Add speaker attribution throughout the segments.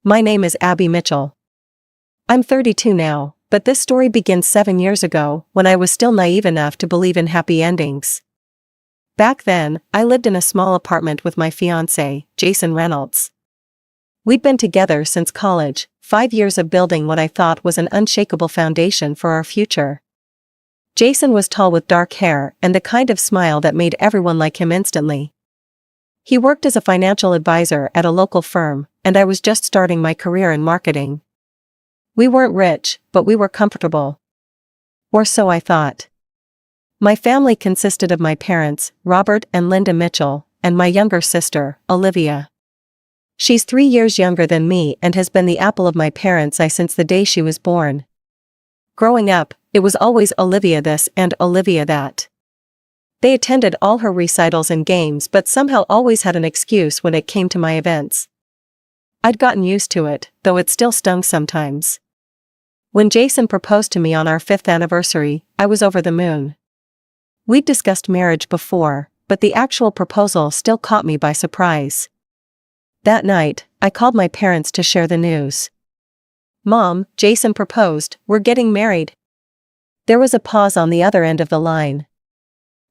Speaker 1: My name is Abby Mitchell. I'm 32 now, but this story begins 7 years ago, when I was still naive enough to believe in happy endings. Back then, I lived in a small apartment with my fiance, Jason Reynolds. We'd been together since college, 5 years of building what I thought was an unshakable foundation for our future. Jason was tall with dark hair and the kind of smile that made everyone like him instantly. He worked as a financial advisor at a local firm, and I was just starting my career in marketing. We weren't rich, but we were comfortable. Or so I thought. My family consisted of my parents, Robert and Linda Mitchell, and my younger sister, Olivia. She's 3 years younger than me and has been the apple of my parents' eye since the day she was born. Growing up, it was always Olivia this and Olivia that. They attended all her recitals and games but somehow always had an excuse when it came to my events. I'd gotten used to it, though it still stung sometimes. When Jason proposed to me on our 5th anniversary, I was over the moon. We'd discussed marriage before, but the actual proposal still caught me by surprise. That night, I called my parents to share the news. "Mom, Jason proposed, we're getting married." There was a pause on the other end of the line.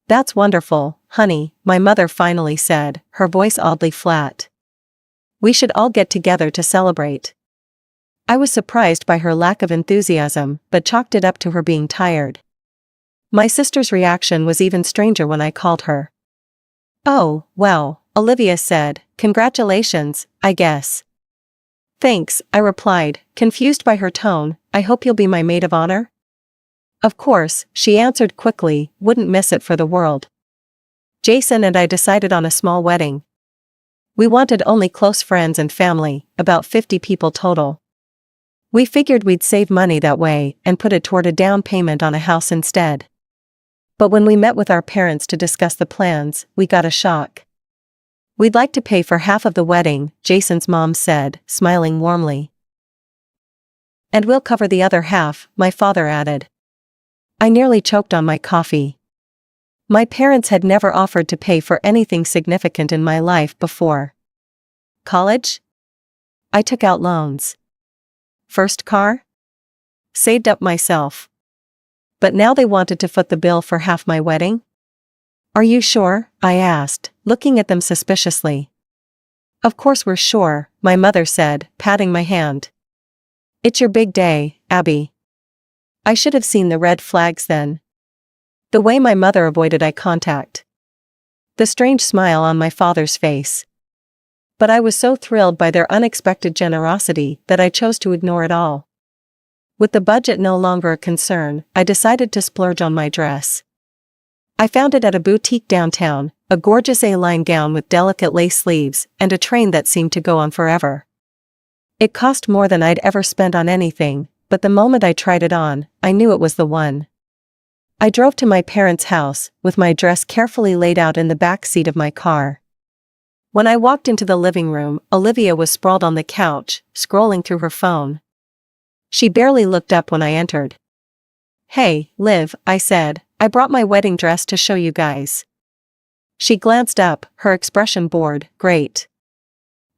Speaker 1: "That's wonderful, honey," my mother finally said, her voice oddly flat. "We should all get together to celebrate." I was surprised by her lack of enthusiasm, but chalked it up to her being tired. My sister's reaction was even stranger when I called her. "Oh, well," Olivia said, "congratulations, I guess." "Thanks," I replied, confused by her tone. "I hope you'll be my maid of honor?" "Of course," she answered quickly, "wouldn't miss it for the world." Jason and I decided on a small wedding. We wanted only close friends and family, about 50 people total. We figured we'd save money that way and put it toward a down payment on a house instead. But when we met with our parents to discuss the plans, we got a shock. "We'd like to pay for half of the wedding," Jason's mom said, smiling warmly. "And we'll cover the other half," my father added. I nearly choked on my coffee. My parents had never offered to pay for anything significant in my life before. College? I took out loans. First car? Saved up myself. But now they wanted to foot the bill for half my wedding? "Are you sure?" I asked, looking at them suspiciously. "Of course we're sure," my mother said, patting my hand. "It's your big day, Abby." I should have seen the red flags then. The way my mother avoided eye contact. The strange smile on my father's face. But I was so thrilled by their unexpected generosity that I chose to ignore it all. With the budget no longer a concern, I decided to splurge on my dress. I found it at a boutique downtown, a gorgeous A-line gown with delicate lace sleeves and a train that seemed to go on forever. It cost more than I'd ever spent on anything, but the moment I tried it on, I knew it was the one. I drove to my parents' house, with my dress carefully laid out in the back seat of my car. When I walked into the living room, Olivia was sprawled on the couch, scrolling through her phone. She barely looked up when I entered. "Hey, Liv," I said, "I brought my wedding dress to show you guys." She glanced up, her expression bored. "Great."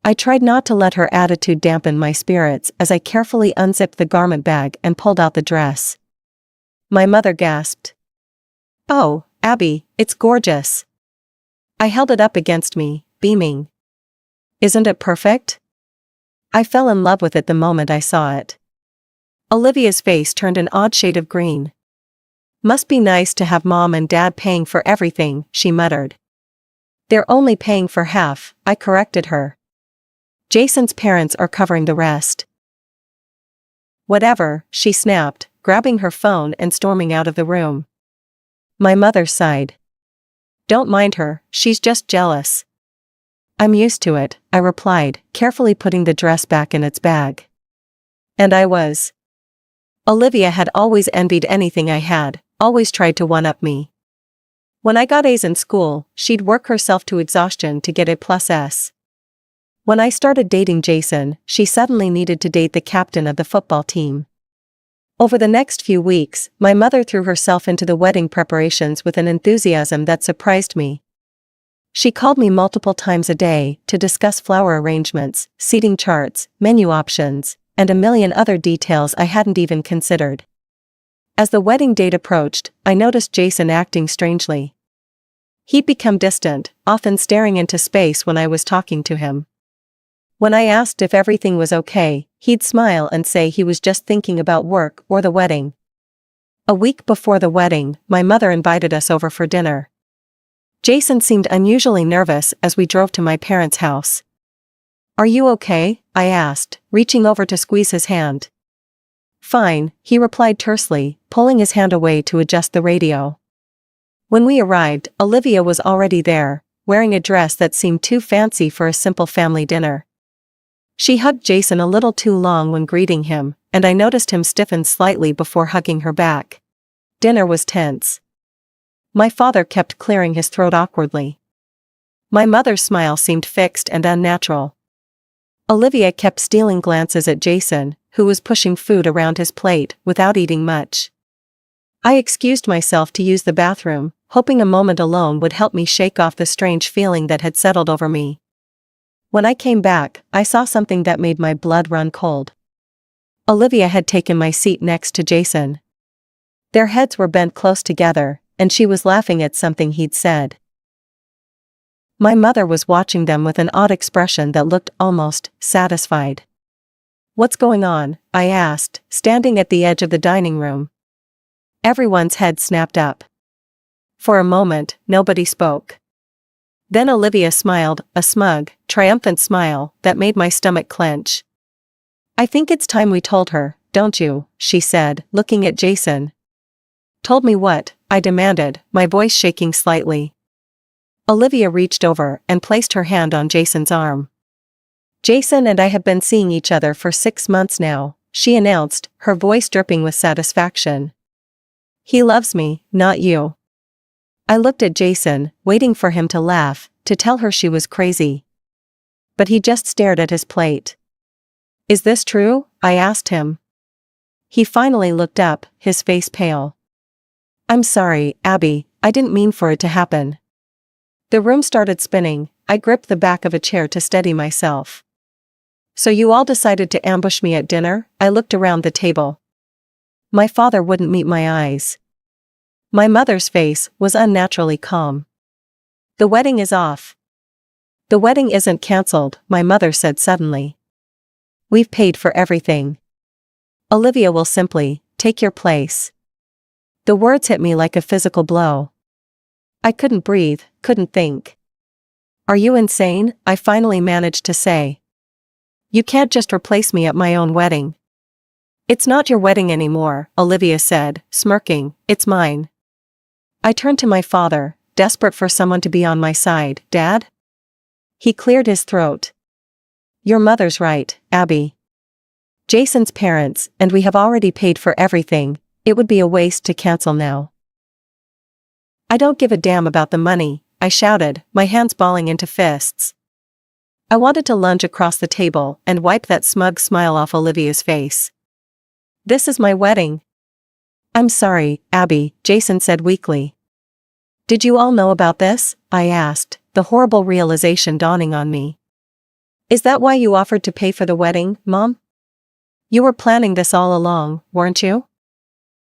Speaker 1: I tried not to let her attitude dampen my spirits as I carefully unzipped the garment bag and pulled out the dress. My mother gasped. "Oh, Abby, it's gorgeous." I held it up against me, beaming. "Isn't it perfect?" I fell in love with it the moment I saw it. Olivia's face turned an odd shade of green. "Must be nice to have Mom and Dad paying for everything," she muttered. "They're only paying for half," I corrected her. "Jason's parents are covering the rest." "Whatever," she snapped, grabbing her phone and storming out of the room. My mother sighed. "Don't mind her, she's just jealous." "I'm used to it," I replied, carefully putting the dress back in its bag. And I was. Olivia had always envied anything I had, always tried to one-up me. When I got A's in school, she'd work herself to exhaustion to get A+S. When I started dating Jason, she suddenly needed to date the captain of the football team. Over the next few weeks, my mother threw herself into the wedding preparations with an enthusiasm that surprised me. She called me multiple times a day to discuss flower arrangements, seating charts, menu options, and a million other details I hadn't even considered. As the wedding date approached, I noticed Jason acting strangely. He'd become distant, often staring into space when I was talking to him. When I asked if everything was okay, he'd smile and say he was just thinking about work or the wedding. A week before the wedding, my mother invited us over for dinner. Jason seemed unusually nervous as we drove to my parents' house. "Are you okay?" I asked, reaching over to squeeze his hand. "Fine," he replied tersely, pulling his hand away to adjust the radio. When we arrived, Olivia was already there, wearing a dress that seemed too fancy for a simple family dinner. She hugged Jason a little too long when greeting him, and I noticed him stiffen slightly before hugging her back. Dinner was tense. My father kept clearing his throat awkwardly. My mother's smile seemed fixed and unnatural. Olivia kept stealing glances at Jason, who was pushing food around his plate without eating much. I excused myself to use the bathroom, hoping a moment alone would help me shake off the strange feeling that had settled over me. When I came back, I saw something that made my blood run cold. Olivia had taken my seat next to Jason. Their heads were bent close together, and she was laughing at something he'd said. My mother was watching them with an odd expression that looked almost satisfied. "What's going on?" I asked, standing at the edge of the dining room. Everyone's head snapped up. For a moment, nobody spoke. Then Olivia smiled, a smug, triumphant smile that made my stomach clench. "I think it's time we told her, don't you?" she said, looking at Jason. "Told me what?" I demanded, my voice shaking slightly. Olivia reached over and placed her hand on Jason's arm. "Jason and I have been seeing each other for 6 months now," she announced, her voice dripping with satisfaction. "He loves me, not you." I looked at Jason, waiting for him to laugh, to tell her she was crazy. But he just stared at his plate. "Is this true?" I asked him. He finally looked up, his face pale. "I'm sorry, Abby, I didn't mean for it to happen." The room started spinning. I gripped the back of a chair to steady myself. "So you all decided to ambush me at dinner?" I looked around the table. My father wouldn't meet my eyes. My mother's face was unnaturally calm. "The wedding is off." "The wedding isn't cancelled," my mother said suddenly. "We've paid for everything. Olivia will simply take your place." The words hit me like a physical blow. I couldn't breathe, couldn't think. "Are you insane?" I finally managed to say. "You can't just replace me at my own wedding." "It's not your wedding anymore," Olivia said, smirking, "it's mine." I turned to my father, desperate for someone to be on my side. "Dad?" He cleared his throat. "Your mother's right, Abby. Jason's parents, and we have already paid for everything. It would be a waste to cancel now." "I don't give a damn about the money," I shouted, my hands balling into fists. I wanted to lunge across the table and wipe that smug smile off Olivia's face. "This is my wedding." "I'm sorry, Abby," Jason said weakly. "Did you all know about this?" I asked, the horrible realization dawning on me. "Is that why you offered to pay for the wedding, Mom? You were planning this all along, weren't you?"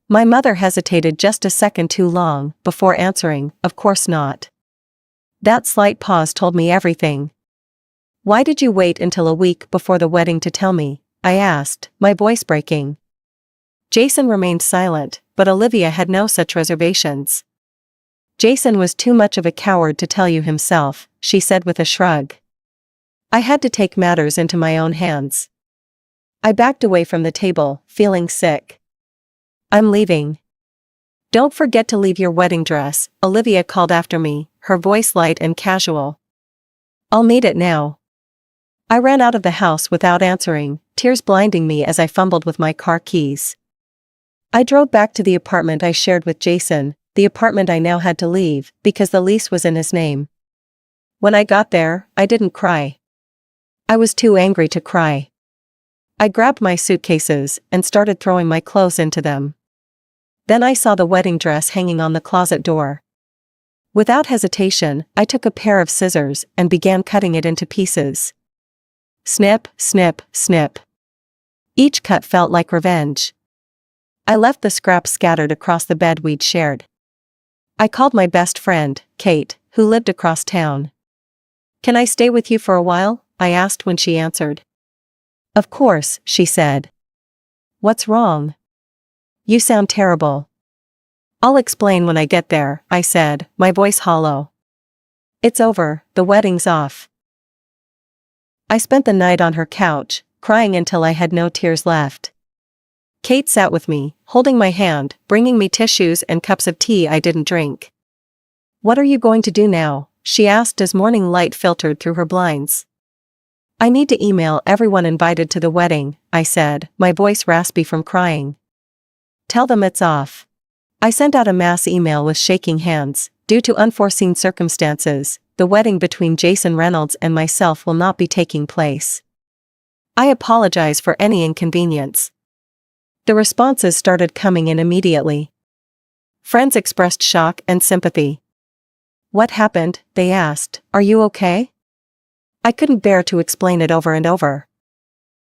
Speaker 1: My mother hesitated just a second too long before answering, "Of course not." That slight pause told me everything. "Why did you wait until a week before the wedding to tell me?" I asked, my voice breaking. Jason remained silent, but Olivia had no such reservations. "Jason was too much of a coward to tell you himself," she said with a shrug. I had to take matters into my own hands. I backed away from the table, feeling sick. "I'm leaving." "Don't forget to leave your wedding dress," Olivia called after me, her voice light and casual. "I'll need it now." I ran out of the house without answering, tears blinding me as I fumbled with my car keys. I drove back to the apartment I shared with Jason, the apartment I now had to leave because the lease was in his name. When I got there, I didn't cry. I was too angry to cry. I grabbed my suitcases and started throwing my clothes into them. Then I saw the wedding dress hanging on the closet door. Without hesitation, I took a pair of scissors and began cutting it into pieces. Snip, snip, snip. Each cut felt like revenge. I left the scraps scattered across the bed we'd shared. I called my best friend, Kate, who lived across town. "Can I stay with you for a while?" I asked when she answered. "Of course," she said. "What's wrong? You sound terrible." "I'll explain when I get there," I said, my voice hollow. "It's over, the wedding's off." I spent the night on her couch, crying until I had no tears left. Kate sat with me, holding my hand, bringing me tissues and cups of tea I didn't drink. "What are you going to do now?" she asked as morning light filtered through her blinds. "I need to email everyone invited to the wedding," I said, my voice raspy from crying. "Tell them it's off." I sent out a mass email with shaking hands. "Due to unforeseen circumstances, the wedding between Jason Reynolds and myself will not be taking place. I apologize for any inconvenience." The responses started coming in immediately. Friends expressed shock and sympathy. "What happened?" they asked. "Are you okay?" I couldn't bear to explain it over and over.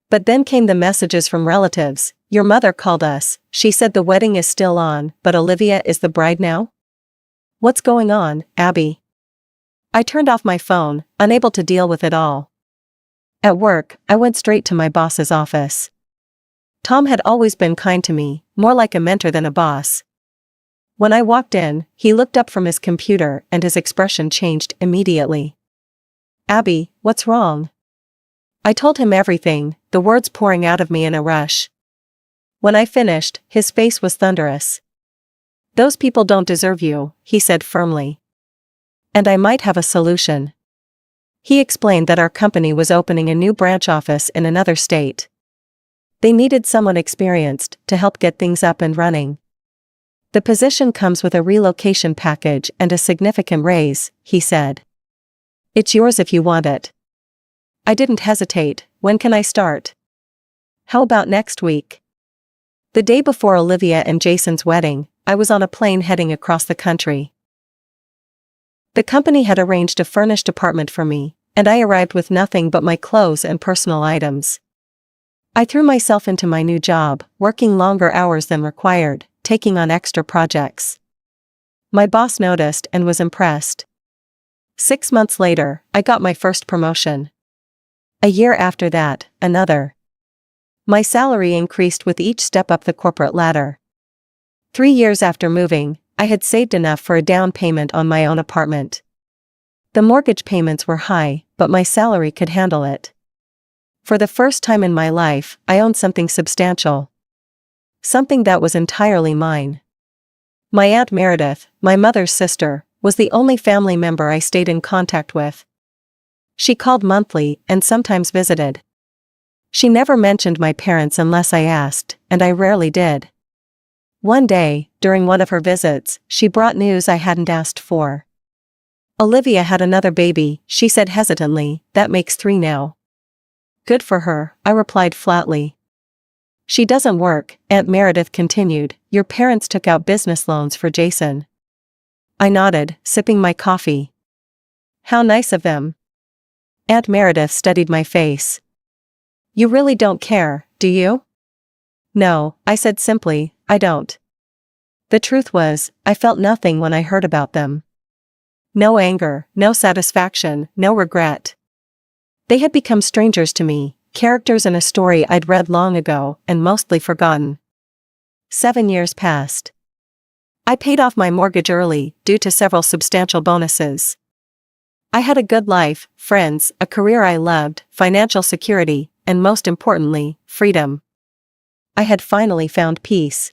Speaker 1: But then came the messages from relatives. "Your mother called us. She said the wedding is still on, but Olivia is the bride now? What's going on, Abby?" I turned off my phone, unable to deal with it all. At work, I went straight to my boss's office. Tom had always been kind to me, more like a mentor than a boss. When I walked in, he looked up from his computer and his expression changed immediately. "Abby, what's wrong?" I told him everything, the words pouring out of me in a rush. When I finished, his face was thunderous. "Those people don't deserve you," he said firmly. And I might have a solution. He explained that our company was opening a new branch office in another state. They needed someone experienced to help get things up and running. "The position comes with a relocation package and a significant raise," he said. "It's yours if you want it." I didn't hesitate. "When can I start?" "How about next week?" The day before Olivia and Jason's wedding, I was on a plane heading across the country. The company had arranged a furnished apartment for me, and I arrived with nothing but my clothes and personal items. I threw myself into my new job, working longer hours than required, taking on extra projects. My boss noticed and was impressed. 6 months later, I got my first promotion. A year after that, another. My salary increased with each step up the corporate ladder. 3 years after moving, I had saved enough for a down payment on my own apartment. The mortgage payments were high, but my salary could handle it. For the first time in my life, I owned something substantial. Something that was entirely mine. My Aunt Meredith, my mother's sister, was the only family member I stayed in contact with. She called monthly and sometimes visited. She never mentioned my parents unless I asked, and I rarely did. One day, during one of her visits, she brought news I hadn't asked for. "Olivia had another baby," she said hesitantly. "That makes 3 now." "Good for her," I replied flatly. "She doesn't work," Aunt Meredith continued. "Your parents took out business loans for Jason." I nodded, sipping my coffee. "How nice of them." Aunt Meredith studied my face. "You really don't care, do you?" "No," I said simply, "I don't." The truth was, I felt nothing when I heard about them. No anger, no satisfaction, no regret. They had become strangers to me, characters in a story I'd read long ago and mostly forgotten. 7 years passed. I paid off my mortgage early, due to several substantial bonuses. I had a good life, friends, a career I loved, financial security, and most importantly, freedom. I had finally found peace.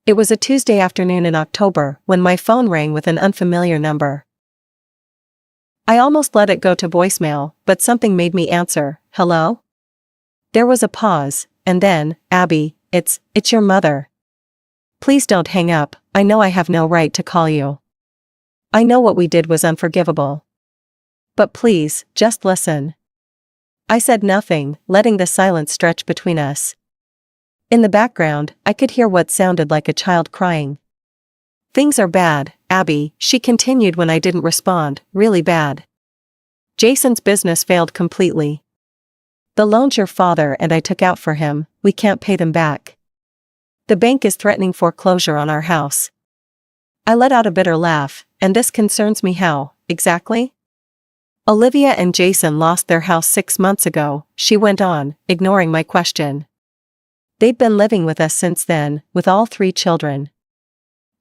Speaker 1: It was a Tuesday afternoon in October when my phone rang with an unfamiliar number. I almost let it go to voicemail, but something made me answer. "Hello?" There was a pause, and then, "Abby, it's your mother. Please don't hang up, I know I have no right to call you. I know what we did was unforgivable. But please, just listen." I said nothing, letting the silence stretch between us. In the background, I could hear what sounded like a child crying. "Things are bad, Abby, she continued when I didn't respond, really bad. Jason's business failed completely. The loans your father and I took out for him, we can't pay them back. The bank is threatening foreclosure on our house. I let out a bitter laugh, and this concerns me how, exactly? Olivia and Jason lost their house 6 months ago, she went on, ignoring my question. They've been living with us since then, with all 3 children.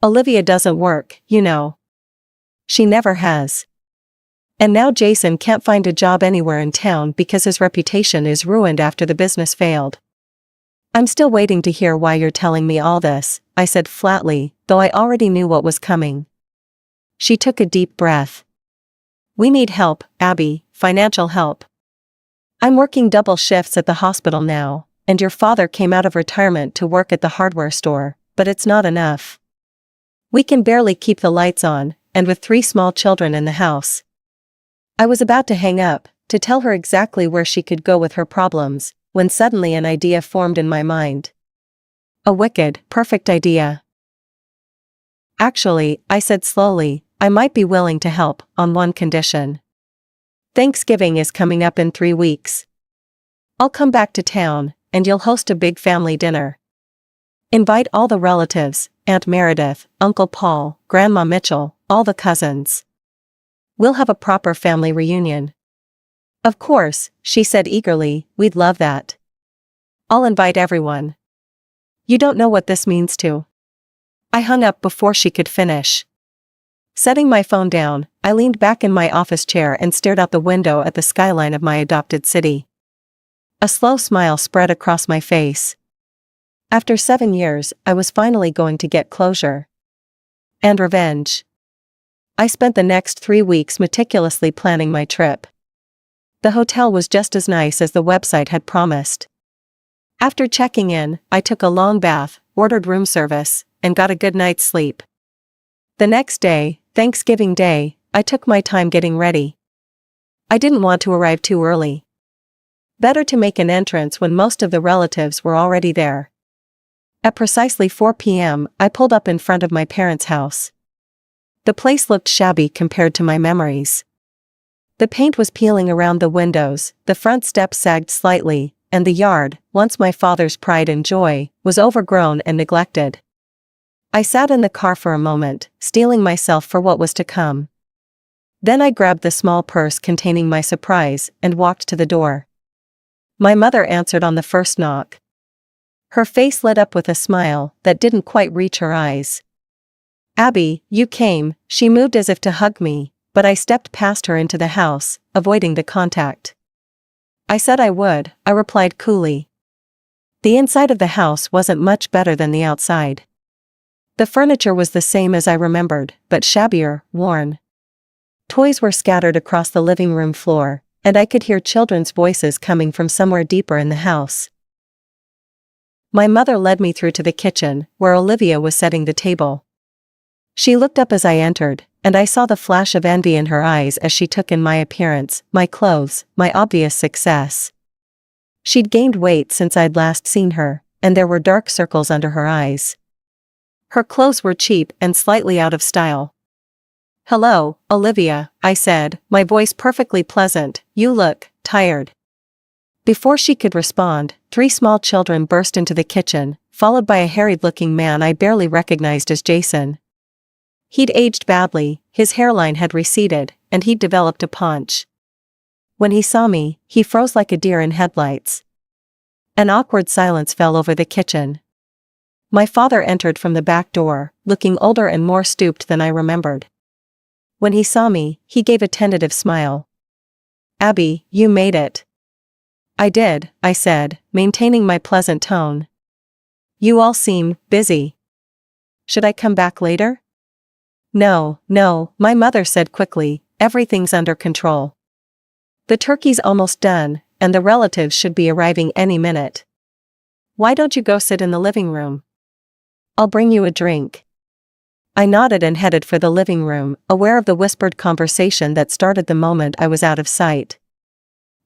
Speaker 1: Olivia doesn't work, you know. She never has. And now Jason can't find a job anywhere in town because his reputation is ruined after the business failed. I'm still waiting to hear why you're telling me all this, I said flatly, though I already knew what was coming. She took a deep breath. We need help, Abby, financial help. I'm working double shifts at the hospital now, and your father came out of retirement to work at the hardware store, but it's not enough. We can barely keep the lights on, and with 3 small children in the house. I was about to hang up, to tell her exactly where she could go with her problems, when suddenly an idea formed in my mind. A wicked, perfect idea. Actually, I said slowly, I might be willing to help, on one condition. Thanksgiving is coming up in 3 weeks. I'll come back to town, and you'll host a big family dinner. Invite all the relatives, Aunt Meredith, Uncle Paul, Grandma Mitchell, all the cousins. We'll have a proper family reunion. Of course, she said eagerly, we'd love that. I'll invite everyone. You don't know what this means to. I hung up before she could finish. Setting my phone down, I leaned back in my office chair and stared out the window at the skyline of my adopted city. A slow smile spread across my face. After 7 years, I was finally going to get closure. And revenge. I spent the next 3 weeks meticulously planning my trip. The hotel was just as nice as the website had promised. After checking in, I took a long bath, ordered room service, and got a good night's sleep. The next day, Thanksgiving Day, I took my time getting ready. I didn't want to arrive too early. Better to make an entrance when most of the relatives were already there. At precisely 4 p.m., I pulled up in front of my parents' house. The place looked shabby compared to my memories. The paint was peeling around the windows, the front steps sagged slightly, and the yard, once my father's pride and joy, was overgrown and neglected. I sat in the car for a moment, steeling myself for what was to come. Then I grabbed the small purse containing my surprise and walked to the door. My mother answered on the first knock. Her face lit up with a smile that didn't quite reach her eyes. Abby, you came, she moved as if to hug me, but I stepped past her into the house, avoiding the contact. I said I would, I replied coolly. The inside of the house wasn't much better than the outside. The furniture was the same as I remembered, but shabbier, worn. Toys were scattered across the living room floor, and I could hear children's voices coming from somewhere deeper in the house. My mother led me through to the kitchen, where Olivia was setting the table. She looked up as I entered, and I saw the flash of envy in her eyes as she took in my appearance, my clothes, my obvious success. She'd gained weight since I'd last seen her, and there were dark circles under her eyes. Her clothes were cheap and slightly out of style. Hello, Olivia, I said, my voice perfectly pleasant, you look tired. Before she could respond, 3 small children burst into the kitchen, followed by a harried-looking man I barely recognized as Jason. He'd aged badly, his hairline had receded, and he'd developed a paunch. When he saw me, he froze like a deer in headlights. An awkward silence fell over the kitchen. My father entered from the back door, looking older and more stooped than I remembered. When he saw me, he gave a tentative smile. Abby, you made it. I did, I said, maintaining my pleasant tone. You all seem busy. Should I come back later? No, my mother said quickly, everything's under control. The turkey's almost done, and the relatives should be arriving any minute. Why don't you go sit in the living room? I'll bring you a drink. I nodded and headed for the living room, aware of the whispered conversation that started the moment I was out of sight.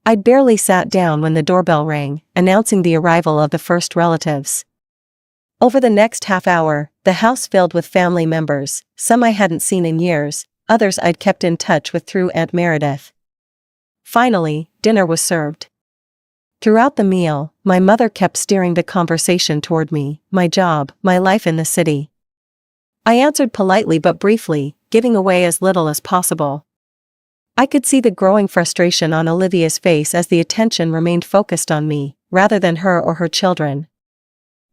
Speaker 1: I'd barely sat down when the doorbell rang, announcing the arrival of the first relatives. Over the next half hour, the house filled with family members, some I hadn't seen in years, others I'd kept in touch with through Aunt Meredith. Finally, dinner was served. Throughout the meal, my mother kept steering the conversation toward me, my job, my life in the city. I answered politely but briefly, giving away as little as possible. I could see the growing frustration on Olivia's face as the attention remained focused on me, rather than her or her children.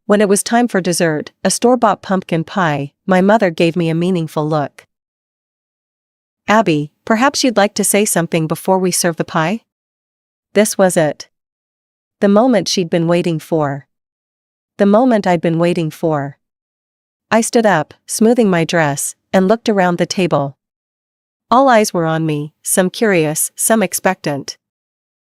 Speaker 1: When it was time for dessert, a store-bought pumpkin pie, my mother gave me a meaningful look. "Abby, perhaps you'd like to say something before we serve the pie?" This was it. The moment she'd been waiting for. The moment I'd been waiting for. I stood up, smoothing my dress, and looked around the table. All eyes were on me, some curious, some expectant.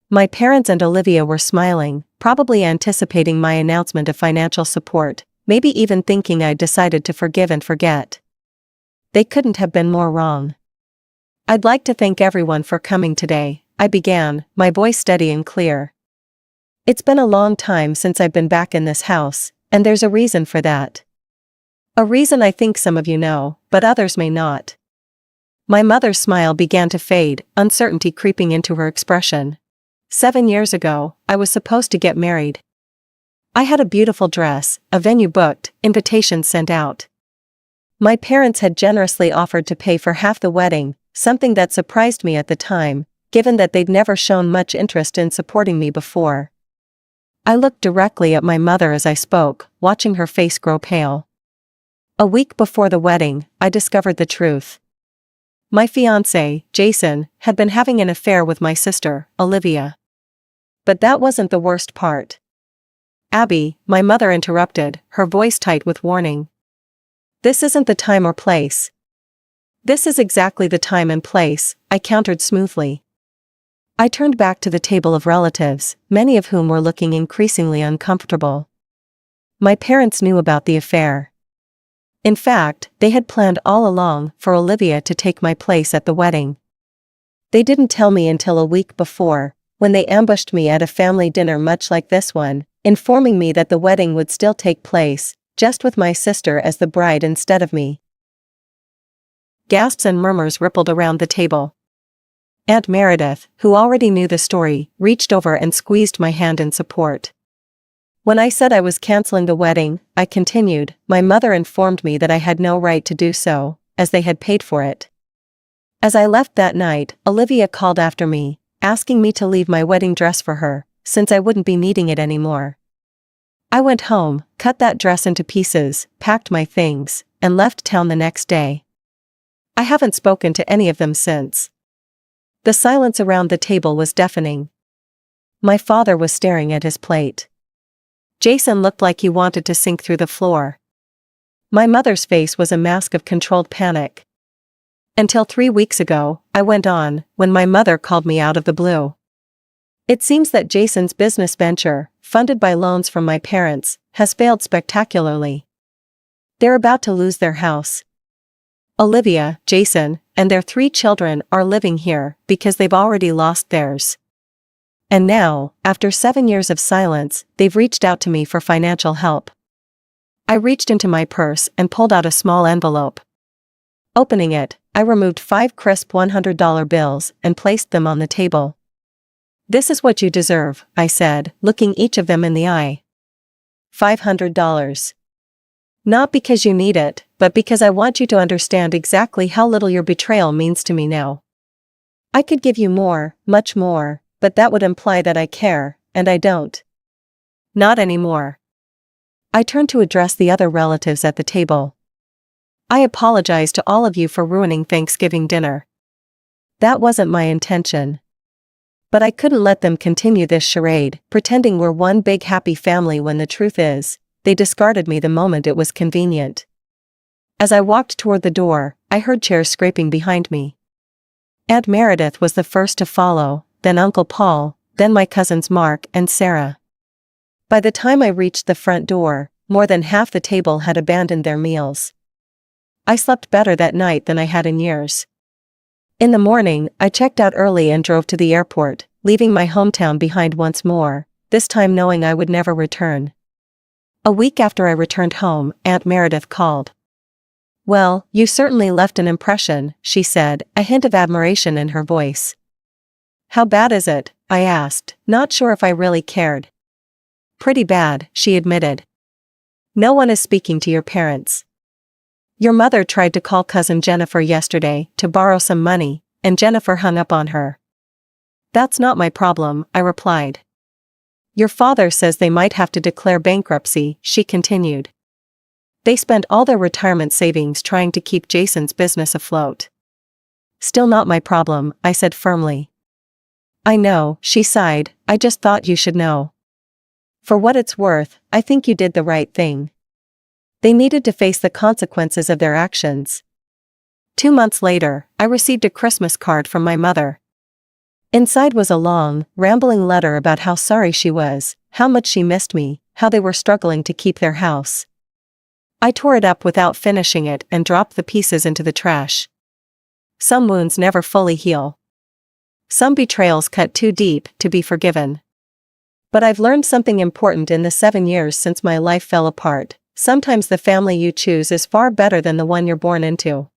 Speaker 1: My parents and Olivia were smiling, probably anticipating my announcement of financial support, maybe even thinking I'd decided to forgive and forget. They couldn't have been more wrong. "I'd like to thank everyone for coming today," I began, my voice steady and clear. "It's been a long time since I've been back in this house, and there's a reason for that. A reason I think some of you know, but others may not." My mother's smile began to fade, uncertainty creeping into her expression. 7 years ago, I was supposed to get married. I had a beautiful dress, a venue booked, invitations sent out. My parents had generously offered to pay for half the wedding, something that surprised me at the time, given that they'd never shown much interest in supporting me before. I looked directly at my mother as I spoke, watching her face grow pale. A week before the wedding, I discovered the truth. My fiance, Jason, had been having an affair with my sister, Olivia. But that wasn't the worst part. "Abby," my mother interrupted, her voice tight with warning. "This isn't the time or place." "This is exactly the time and place," I countered smoothly. I turned back to the table of relatives, many of whom were looking increasingly uncomfortable. My parents knew about the affair. In fact, they had planned all along for Olivia to take my place at the wedding. They didn't tell me until a week before, when they ambushed me at a family dinner much like this one, informing me that the wedding would still take place, just with my sister as the bride instead of me. Gasps and murmurs rippled around the table. Aunt Meredith, who already knew the story, reached over and squeezed my hand in support. When I said I was canceling the wedding, I continued, my mother informed me that I had no right to do so, as they had paid for it. As I left that night, Olivia called after me, asking me to leave my wedding dress for her, since I wouldn't be needing it anymore. I went home, cut that dress into pieces, packed my things, and left town the next day. I haven't spoken to any of them since. The silence around the table was deafening. My father was staring at his plate. Jason looked like he wanted to sink through the floor. My mother's face was a mask of controlled panic. Until 3 weeks ago, I went on, when my mother called me out of the blue. "It seems that Jason's business venture, funded by loans from my parents, has failed spectacularly. They're about to lose their house. Olivia, Jason, and their 3 children are living here because they've already lost theirs. And now, after 7 years of silence, they've reached out to me for financial help." I reached into my purse and pulled out a small envelope. Opening it, I removed 5 crisp $100 bills and placed them on the table. "This is what you deserve," I said, looking each of them in the eye. $500. Not because you need it, but because I want you to understand exactly how little your betrayal means to me now. I could give you more, much more, but that would imply that I care, and I don't. Not anymore." I turned to address the other relatives at the table. "I apologize to all of you for ruining Thanksgiving dinner. That wasn't my intention. But I couldn't let them continue this charade, pretending we're one big happy family when the truth is, they discarded me the moment it was convenient." As I walked toward the door, I heard chairs scraping behind me. Aunt Meredith was the first to follow, then Uncle Paul, then my cousins Mark and Sarah. By the time I reached the front door, more than half the table had abandoned their meals. I slept better that night than I had in years. In the morning, I checked out early and drove to the airport, leaving my hometown behind once more, this time knowing I would never return. A week after I returned home, Aunt Meredith called. "Well, you certainly left an impression," she said, a hint of admiration in her voice. "How bad is it?" I asked, not sure if I really cared. "Pretty bad," she admitted. "No one is speaking to your parents. Your mother tried to call cousin Jennifer yesterday to borrow some money, and Jennifer hung up on her." "That's not my problem," I replied. "Your father says they might have to declare bankruptcy," she continued. "They spent all their retirement savings trying to keep Jason's business afloat." "Still not my problem," I said firmly. "I know," she sighed, "I just thought you should know. For what it's worth, I think you did the right thing. They needed to face the consequences of their actions." 2 months later, I received a Christmas card from my mother. Inside was a long, rambling letter about how sorry she was, how much she missed me, how they were struggling to keep their house. I tore it up without finishing it and dropped the pieces into the trash. Some wounds never fully heal. Some betrayals cut too deep to be forgiven. But I've learned something important in the 7 years since my life fell apart. Sometimes the family you choose is far better than the one you're born into.